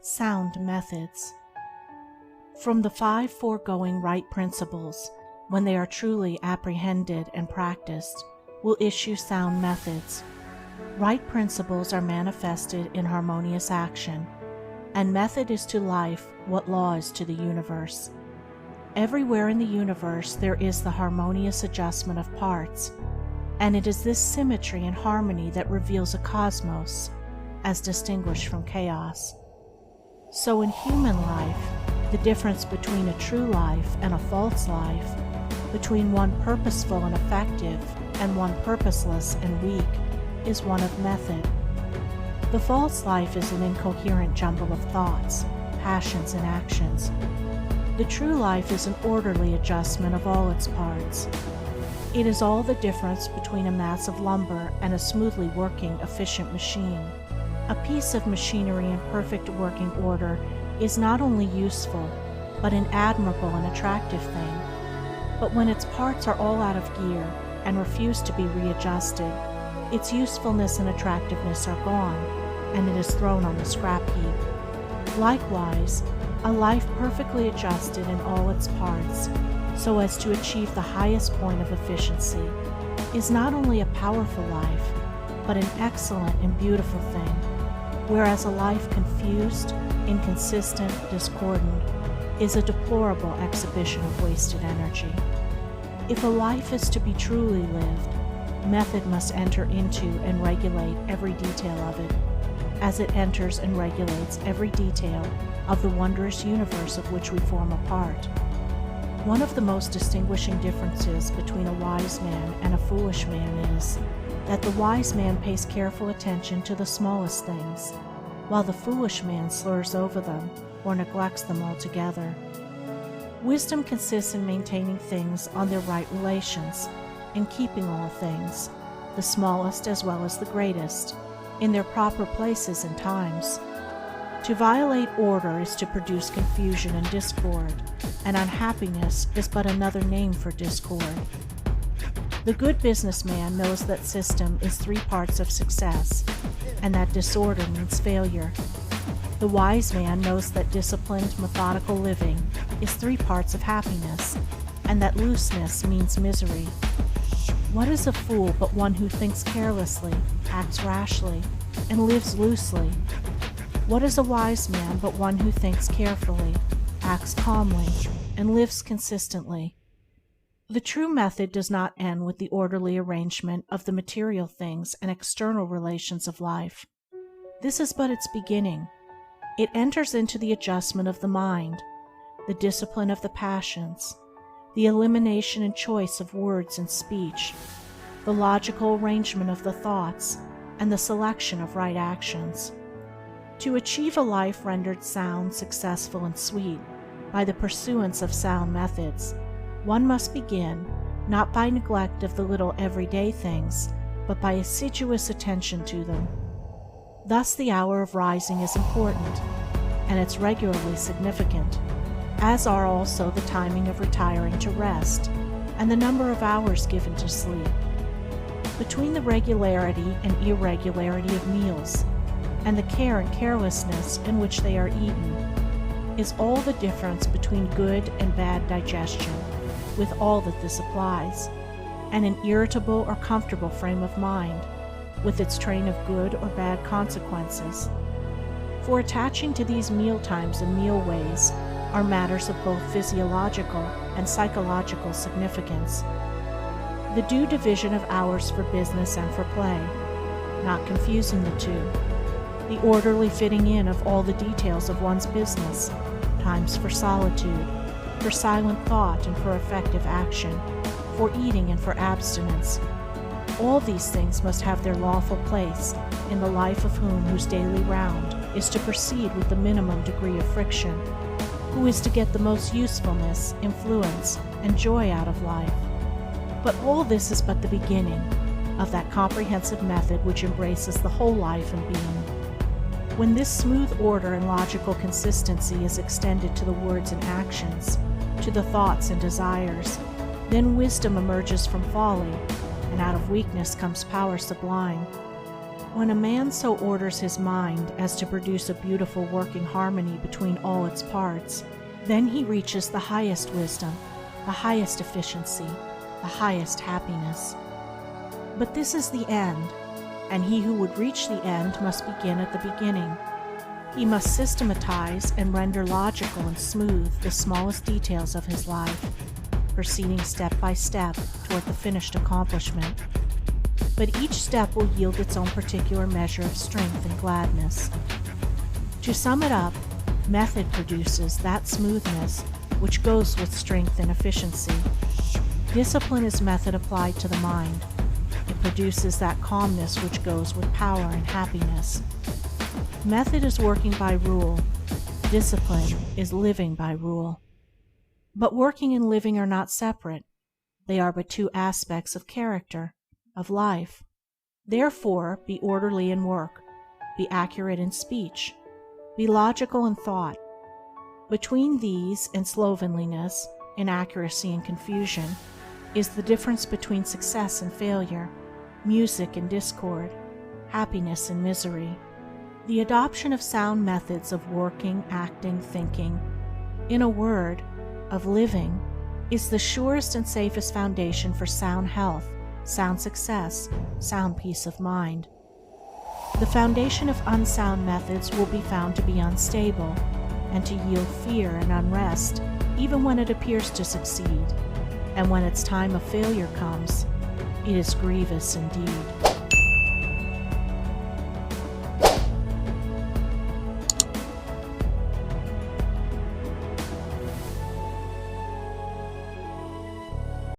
Sound methods. From the 5 foregoing right principles, when they are truly apprehended and practiced, will issue sound methods. Right principles are manifested in harmonious action, and method is to life what law is to the universe. Everywhere in the universe there is the harmonious adjustment of parts, and it is this symmetry and harmony that reveals a cosmos, as distinguished from chaos. So in human life, the difference between a true life and a false life, between one purposeful and effective and one purposeless and weak, is one of method. The false life is an incoherent jumble of thoughts, passions, and actions. The true life is an orderly adjustment of all its parts. It is all the difference between a mass of lumber and a smoothly working, efficient machine. A piece of machinery in perfect working order is not only useful, but an admirable and attractive thing. But when its parts are all out of gear and refuse to be readjusted, its usefulness and attractiveness are gone, and it is thrown on the scrap heap. Likewise, a life perfectly adjusted in all its parts, so as to achieve the highest point of efficiency, is not only a powerful life, but an excellent and beautiful thing, whereas a life confused, inconsistent, discordant, is a deplorable exhibition of wasted energy. If a life is to be truly lived, method must enter into and regulate every detail of it, as it enters and regulates every detail of the wondrous universe of which we form a part. One of the most distinguishing differences between a wise man and a foolish man is that the wise man pays careful attention to the smallest things, while the foolish man slurs over them or neglects them altogether. Wisdom consists in maintaining things on their right relations, in keeping all things, the smallest as well as the greatest, in their proper places and times. To violate order is to produce confusion and discord, and unhappiness is but another name for discord. The good businessman knows that system is 3 parts of success, and that disorder means failure. The wise man knows that disciplined, methodical living is 3 parts of happiness, and that looseness means misery. What is a fool but one who thinks carelessly, acts rashly, and lives loosely? What is a wise man but one who thinks carefully, acts calmly, and lives consistently? The true method does not end with the orderly arrangement of the material things and external relations of life. This is but its beginning. It enters into the adjustment of the mind, the discipline of the passions, the elimination and choice of words and speech, the logical arrangement of the thoughts, and the selection of right actions. To achieve a life rendered sound, successful, and sweet by the pursuance of sound methods, one must begin not by neglect of the little everyday things, but by assiduous attention to them. Thus the hour of rising is important, and it's regularly significant, as are also the timing of retiring to rest, and the number of hours given to sleep. Between the regularity and irregularity of meals, and the care and carelessness in which they are eaten, is all the difference between good and bad digestion, with all that this applies, and an irritable or comfortable frame of mind, with its train of good or bad consequences. For attaching to these meal times and meal ways are matters of both physiological and psychological significance. The due division of hours for business and for play, not confusing the two. The orderly fitting in of all the details of one's business, times for solitude, for silent thought and for effective action, for eating and for abstinence. All these things must have their lawful place in the life of him whose daily round is to proceed with the minimum degree of friction, who is to get the most usefulness, influence, and joy out of life. But all this is but the beginning of that comprehensive method which embraces the whole life and being. When this smooth order and logical consistency is extended to the words and actions, to the thoughts and desires, then wisdom emerges from folly, and out of weakness comes power sublime. When a man so orders his mind as to produce a beautiful working harmony between all its parts, then he reaches the highest wisdom, the highest efficiency, the highest happiness. But this is the end, and he who would reach the end must begin at the beginning. He must systematize and render logical and smooth the smallest details of his life, proceeding step by step toward the finished accomplishment. But each step will yield its own particular measure of strength and gladness. To sum it up, method produces that smoothness which goes with strength and efficiency. Discipline is method applied to the mind. It produces that calmness which goes with power and happiness. Method is working by rule. Discipline is living by rule. But working and living are not separate. They are but two aspects of character, of life. Therefore, be orderly in work, be accurate in speech, be logical in thought. Between these and slovenliness, inaccuracy and confusion, is the difference between success and failure, music and discord, happiness and misery. The adoption of sound methods of working, acting, thinking, in a word, of living, is the surest and safest foundation for sound health, sound success, sound peace of mind. The foundation of unsound methods will be found to be unstable, and to yield fear and unrest even when it appears to succeed, and when its time of failure comes, it is grievous indeed.